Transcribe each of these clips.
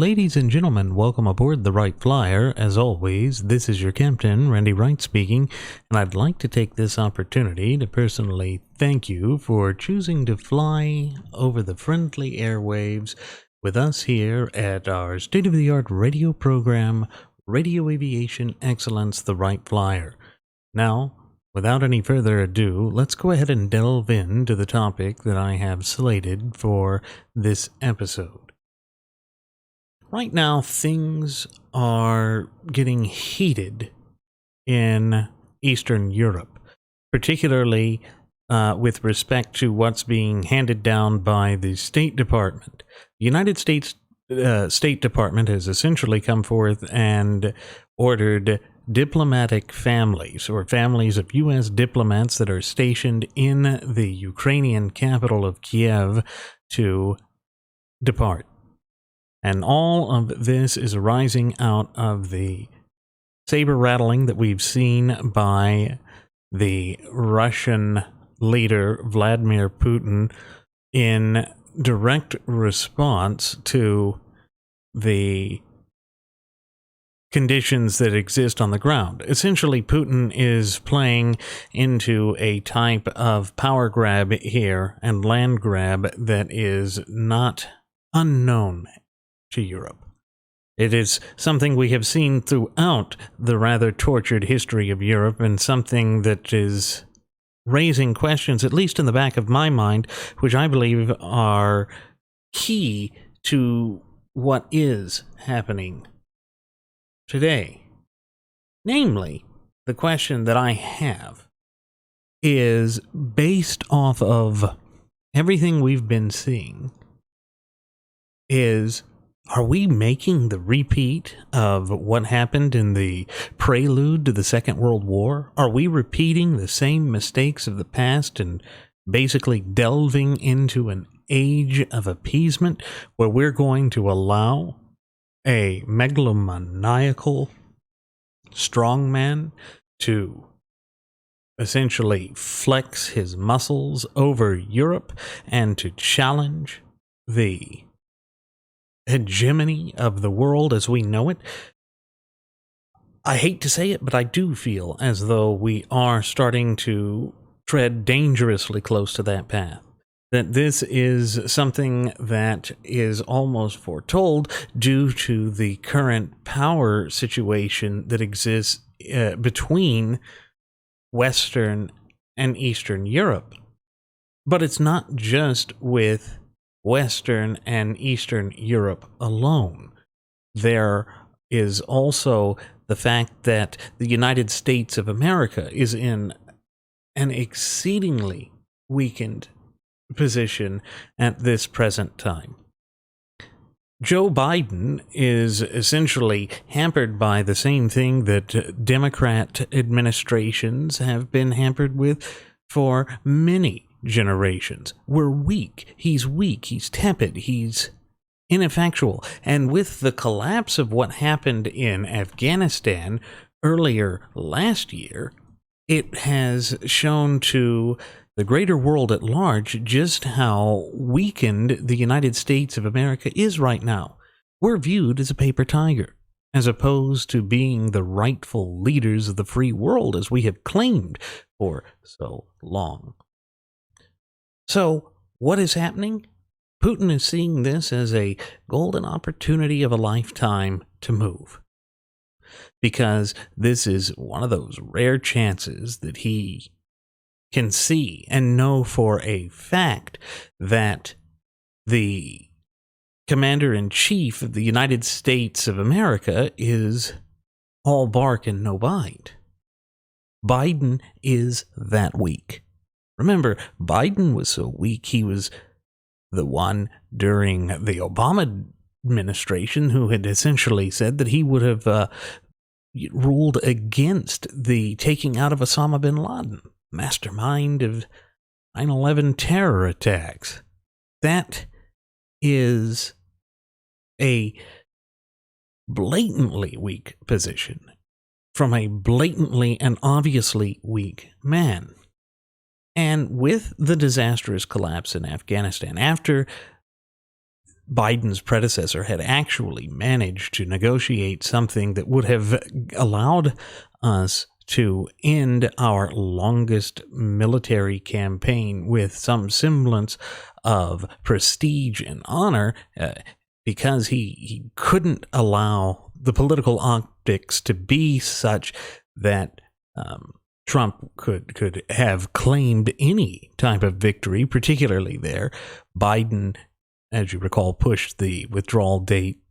Ladies and gentlemen, welcome aboard the Wright Flyer. As always, this is your captain, Randy Wright speaking, and I'd like to take this opportunity to personally thank you for choosing to fly over the friendly airwaves with us here at our state-of-the-art radio program, Radio Aviation Excellence, the Wright Flyer. Now, without any further ado, let's go ahead and delve into the topic that I have slated for this episode. Right now, things are getting heated in Eastern Europe, particularly with respect to what's being handed down by the State Department. The United States State Department has essentially come forth and ordered diplomatic families, or families of U.S. diplomats that are stationed in the Ukrainian capital of Kiev, to depart. And all of this is arising out of the saber rattling that we've seen by the Russian leader, Vladimir Putin, in direct response to the conditions that exist on the ground. Essentially, Putin is playing into a type of power grab here and land grab that is not unknown to Europe. It is something we have seen throughout the rather tortured history of Europe, and something that is raising questions, at least in the back of my mind, which I believe are key to what is happening today. Namely, the question that I have is based off of everything we've been seeing is, are we making the repeat of what happened in the prelude to the Second World War? Are we repeating the same mistakes of the past and basically delving into an age of appeasement where we're going to allow a megalomaniacal strongman to essentially flex his muscles over Europe and to challenge the hegemony of the world as we know it? I hate to say it, but I do feel as though we are starting to tread dangerously close to that path. That this is something that is almost foretold due to the current power situation that exists between Western and Eastern Europe. But it's not just with Western and Eastern Europe alone. There is also the fact that the United States of America is in an exceedingly weakened position at this present time. Joe Biden is essentially hampered by the same thing that Democrat administrations have been hampered with for many generations. We're weak. He's tepid, he's ineffectual. And with the collapse of what happened in Afghanistan earlier last year, it has shown to the greater world at large just how weakened the United States of America is right now. We're viewed as a paper tiger, as opposed to being the rightful leaders of the free world as we have claimed for so long. So, what is happening? Putin is seeing this as a golden opportunity of a lifetime to move. Because this is one of those rare chances that he can see and know for a fact that the Commander-in-Chief of the United States of America is all bark and no bite. Biden is that weak. Remember, Biden was so weak, he was the one during the Obama administration who had essentially said that he would have ruled against the taking out of Osama bin Laden, mastermind of 9/11 terror attacks. That is a blatantly weak position from a blatantly and obviously weak man. And with the disastrous collapse in Afghanistan, after Biden's predecessor had actually managed to negotiate something that would have allowed us to end our longest military campaign with some semblance of prestige and honor, because he couldn't allow the political optics to be such that Trump could have claimed any type of victory, particularly there. Biden, as you recall, pushed the withdrawal date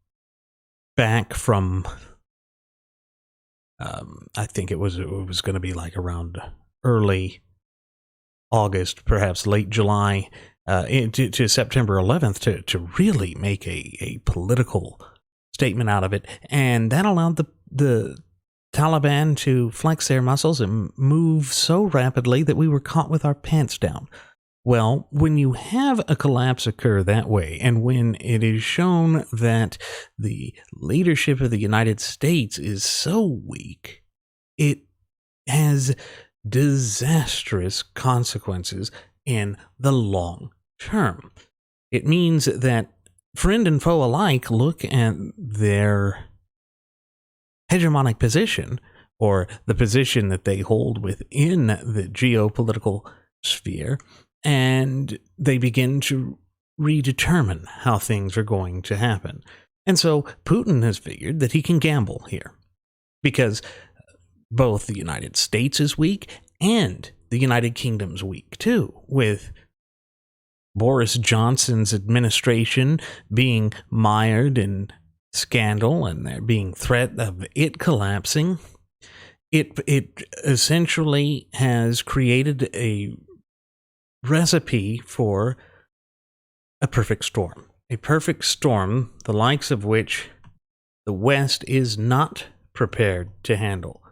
back from, I think it was going to be like around early August, perhaps late July, to September 11th to really make a political statement out of it. And that allowed the Taliban to flex their muscles and move so rapidly that we were caught with our pants down. Well, when you have a collapse occur that way, and when it is shown that the leadership of the United States is so weak, it has disastrous consequences in the long term. It means that friend and foe alike look at their hegemonic position, or the position that they hold within the geopolitical sphere, and they begin to redetermine how things are going to happen. And so Putin has figured that he can gamble here, because both the United States is weak and the United Kingdom's weak too, with Boris Johnson's administration being mired in scandal and there being threat of it collapsing. It essentially has created a recipe for a perfect storm. A perfect storm, the likes of which the West is not prepared to handle.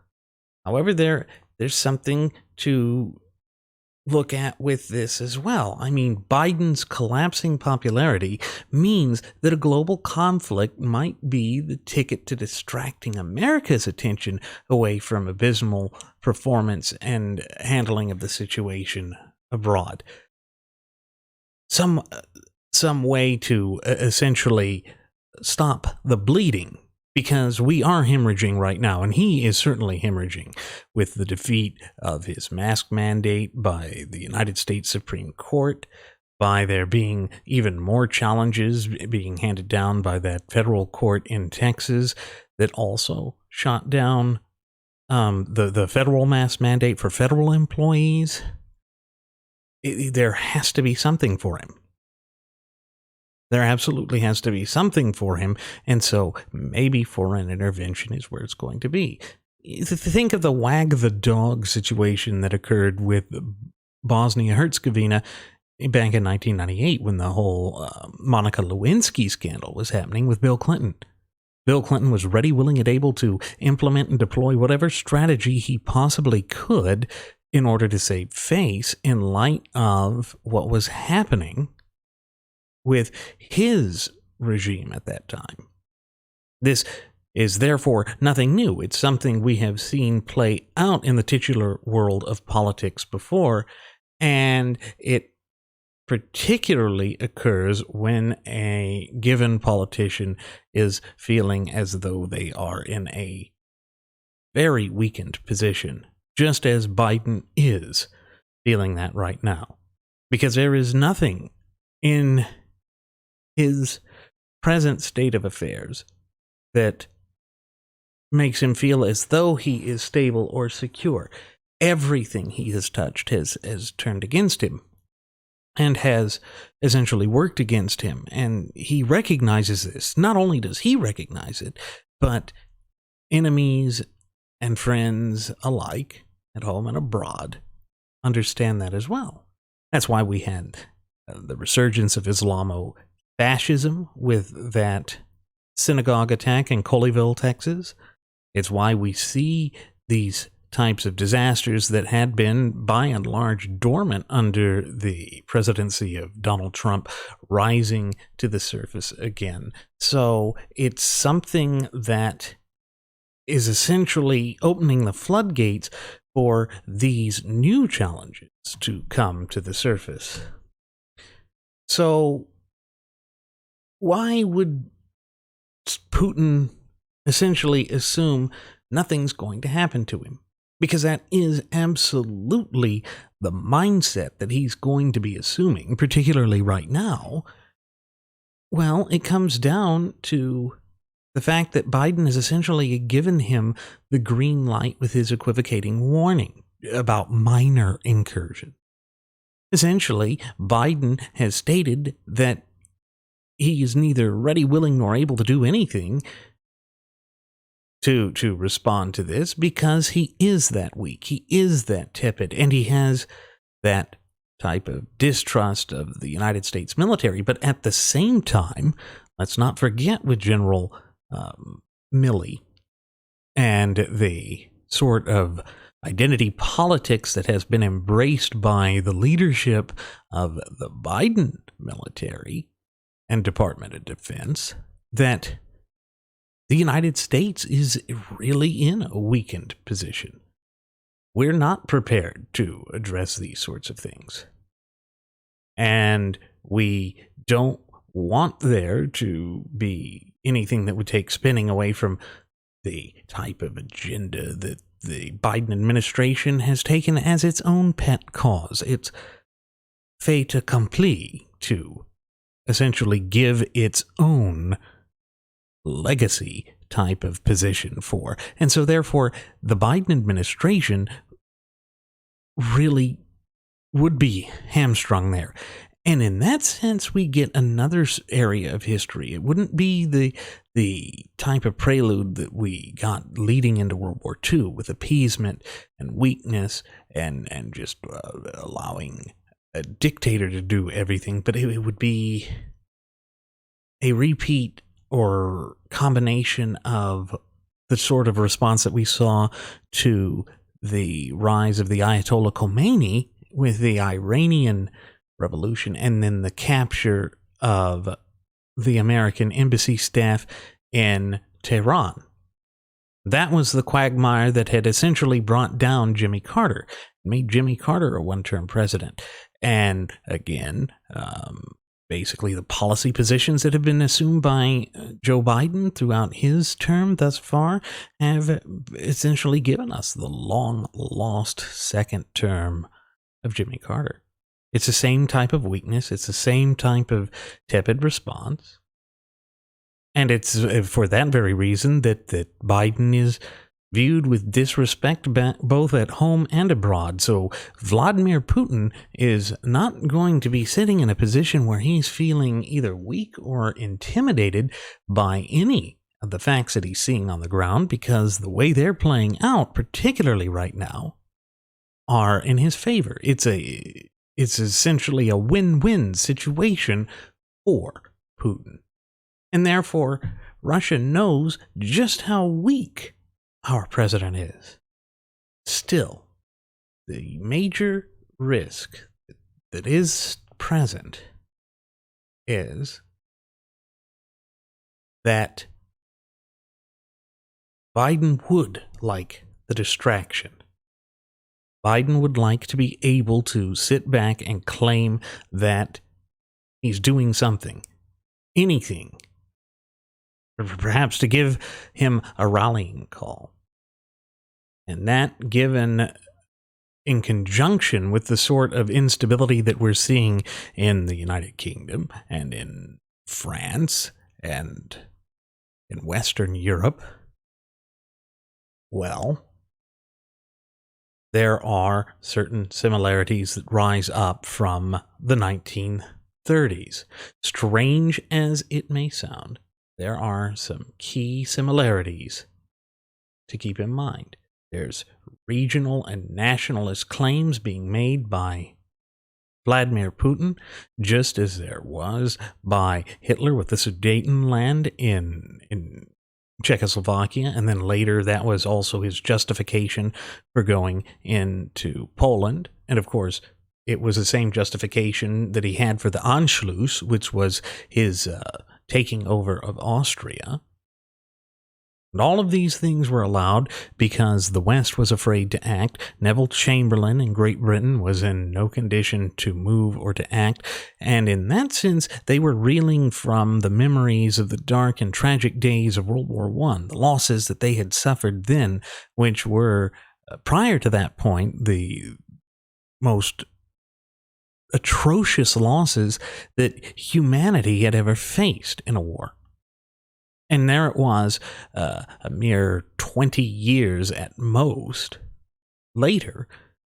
However, there's something to look at with this as well. I mean, Biden's collapsing popularity means that a global conflict might be the ticket to distracting America's attention away from abysmal performance and handling of the situation abroad. Some way to essentially stop the bleeding, because we are hemorrhaging right now, and he is certainly hemorrhaging with the defeat of his mask mandate by the United States Supreme Court, by there being even more challenges being handed down by that federal court in Texas that also shot down the federal mask mandate for federal employees. There has to be something for him. There absolutely has to be something for him, and so maybe foreign intervention is where it's going to be. Think of the wag the dog situation that occurred with Bosnia-Herzegovina back in 1998 when the whole Monica Lewinsky scandal was happening with Bill Clinton. Bill Clinton was ready, willing, and able to implement and deploy whatever strategy he possibly could in order to save face in light of what was happening with his regime at that time. This is therefore nothing new. It's something we have seen play out in the titular world of politics before, and it particularly occurs when a given politician is feeling as though they are in a very weakened position, just as Biden is feeling that right now. Because there is nothing in his present state of affairs that makes him feel as though he is stable or secure. Everything he has touched has turned against him and has essentially worked against him. And he recognizes this. Not only does he recognize it, but enemies and friends alike, at home and abroad, understand that as well. That's why we had the resurgence of Islamo-fascism with that synagogue attack in Colleyville, Texas. It's why we see these types of disasters that had been, by and large, dormant under the presidency of Donald Trump rising to the surface again. So it's something that is essentially opening the floodgates for these new challenges to come to the surface. So why would Putin essentially assume nothing's going to happen to him? Because that is absolutely the mindset that he's going to be assuming, particularly right now. Well, it comes down to the fact that Biden has essentially given him the green light with his equivocating warning about minor incursion. Essentially, Biden has stated that he is neither ready, willing, nor able to do anything to respond to this because he is that weak, he is that tepid, and he has that type of distrust of the United States military. But at the same time, let's not forget with General Milley and the sort of identity politics that has been embraced by the leadership of the Biden military and Department of Defense, that the United States is really in a weakened position. We're not prepared to address these sorts of things. And we don't want there to be anything that would take spinning away from the type of agenda that the Biden administration has taken as its own pet cause. It's fait accompli to essentially give its own legacy type of position for. And so therefore, the Biden administration really would be hamstrung there. And in that sense, we get another area of history. It wouldn't be the type of prelude that we got leading into World War II with appeasement and weakness and just allowing a dictator to do everything, but it would be a repeat or combination of the sort of response that we saw to the rise of the Ayatollah Khomeini with the Iranian Revolution and then the capture of the American embassy staff in Tehran. That was the quagmire that had essentially brought down Jimmy Carter, made Jimmy Carter a one-term president. And again, basically the policy positions that have been assumed by Joe Biden throughout his term thus far have essentially given us the long-lost second term of Jimmy Carter. It's the same type of weakness. It's the same type of tepid response. And it's for that very reason that Biden is viewed with disrespect both at home and abroad. So Vladimir Putin is not going to be sitting in a position where he's feeling either weak or intimidated by any of the facts that he's seeing on the ground, because the way they're playing out, particularly right now, are in his favor. It's essentially a win-win situation for Putin. And therefore, Russia knows just how weak our president is. Still, the major risk that is present is that Biden would like the distraction. Biden would like to be able to sit back and claim that he's doing something, anything, or perhaps to give him a rallying call. And that, given in conjunction with the sort of instability that we're seeing in the United Kingdom and in France and in Western Europe, well, there are certain similarities that rise up from the 1930s. Strange as it may sound, there are some key similarities to keep in mind. There's regional and nationalist claims being made by Vladimir Putin, just as there was by Hitler with the Sudetenland in Czechoslovakia, and then later that was also his justification for going into Poland. And of course, it was the same justification that he had for the Anschluss, which was his taking over of Austria. And all of these things were allowed because the West was afraid to act. Neville Chamberlain in Great Britain was in no condition to move or to act. And in that sense, they were reeling from the memories of the dark and tragic days of World War I, the losses that they had suffered then, which were, prior to that point, the most atrocious losses that humanity had ever faced in a war. And there it was, a mere 20 years at most later,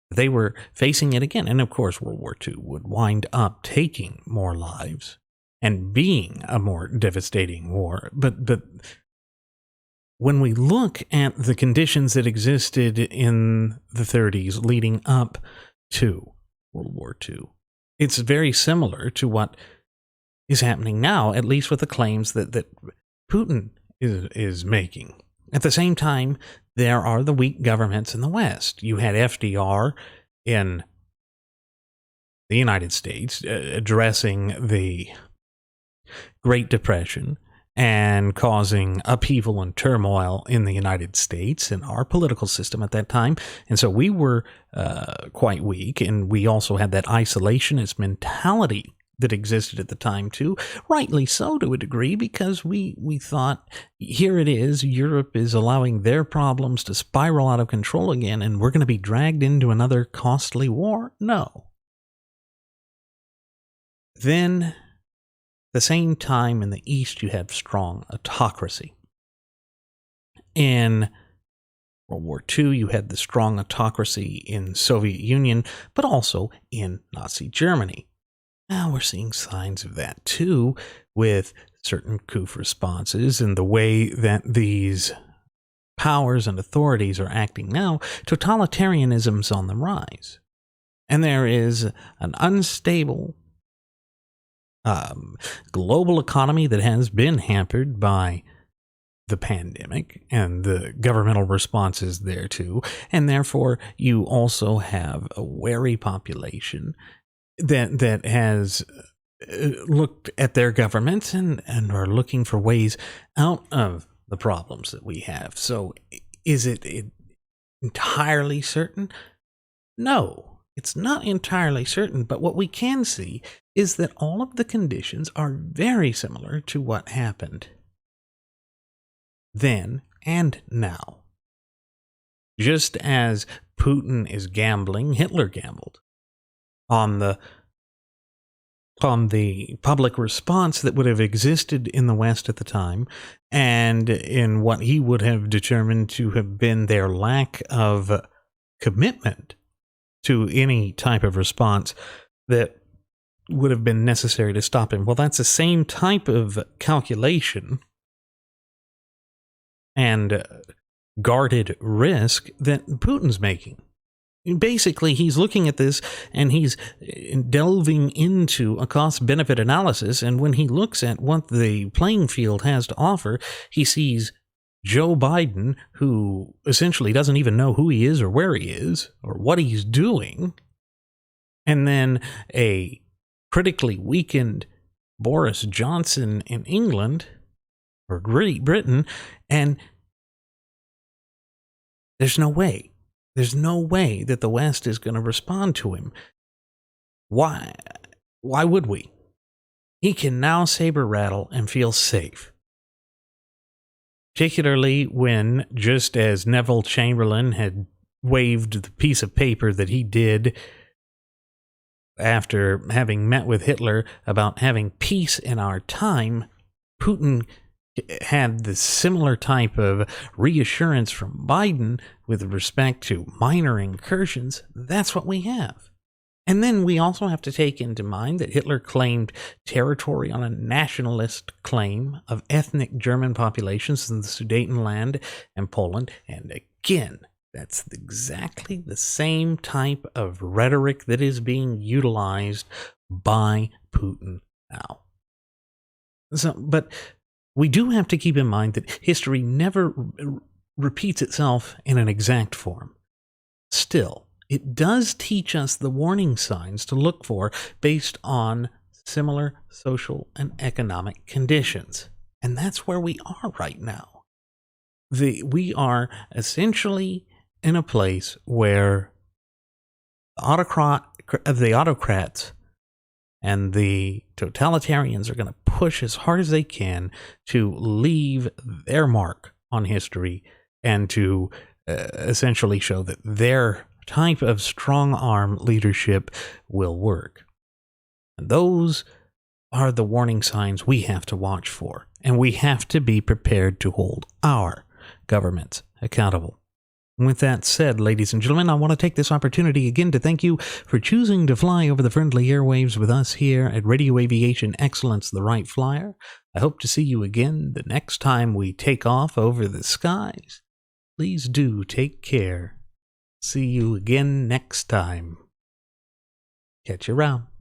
they were facing it again. And of course, World War II would wind up taking more lives and being a more devastating war. But when we look at the conditions that existed in the 30s leading up to World War II, it's very similar to what is happening now, at least with the claims that Putin is making. At the same time, there are the weak governments in the West. You had FDR in the United States addressing the Great Depression and causing upheaval and turmoil in the United States and our political system at that time. And so we were quite weak, and we also had that isolationist mentality that existed at the time too, rightly so to a degree, because we thought, here it is, Europe is allowing their problems to spiral out of control again, and we're going to be dragged into another costly war. No. Then, the same time in the East, you have strong autocracy. In World War II, you had the strong autocracy in Soviet Union, but also in Nazi Germany. Now we're seeing signs of that too, with certain coup responses and the way that these powers and authorities are acting now. Totalitarianism's on the rise. And there is an unstable global economy that has been hampered by the pandemic and the governmental responses thereto. And therefore, you also have a wary population that has looked at their governments and are looking for ways out of the problems that we have. So is it entirely certain? No, it's not entirely certain, but what we can see is that all of the conditions are very similar to what happened then and now. Just as Putin is gambling, Hitler gambled on the public response that would have existed in the West at the time, and in what he would have determined to have been their lack of commitment to any type of response that would have been necessary to stop him. Well, that's the same type of calculation and guarded risk that Putin's making. Basically, he's looking at this and he's delving into a cost-benefit analysis, and when he looks at what the playing field has to offer, he sees Joe Biden, who essentially doesn't even know who he is or where he is or what he's doing, and then a critically weakened Boris Johnson in England or Great Britain, and there's no way. There's no way that the West is going to respond to him. Why? Why would we? He can now saber rattle and feel safe. Particularly when, just as Neville Chamberlain had waved the piece of paper that he did after having met with Hitler about having peace in our time, Putin had the similar type of reassurance from Biden with respect to minor incursions. That's what we have. And then we also have to take into mind that Hitler claimed territory on a nationalist claim of ethnic German populations in the Sudetenland and Poland. And again, that's exactly the same type of rhetoric that is being utilized by Putin now. But we do have to keep in mind that history never repeats itself in an exact form. Still, it does teach us the warning signs to look for based on similar social and economic conditions. And that's where we are right now. we are essentially in a place where the autocrats and the totalitarians are going to push as hard as they can to leave their mark on history and to essentially show that their type of strong arm leadership will work. And those are the warning signs we have to watch for, and we have to be prepared to hold our governments accountable. With that said, ladies and gentlemen, I want to take this opportunity again to thank you for choosing to fly over the friendly airwaves with us here at Radio Aviation Excellence, the Wright Flyer. I hope to see you again the next time we take off over the skies. Please do take care. See you again next time. Catch you around.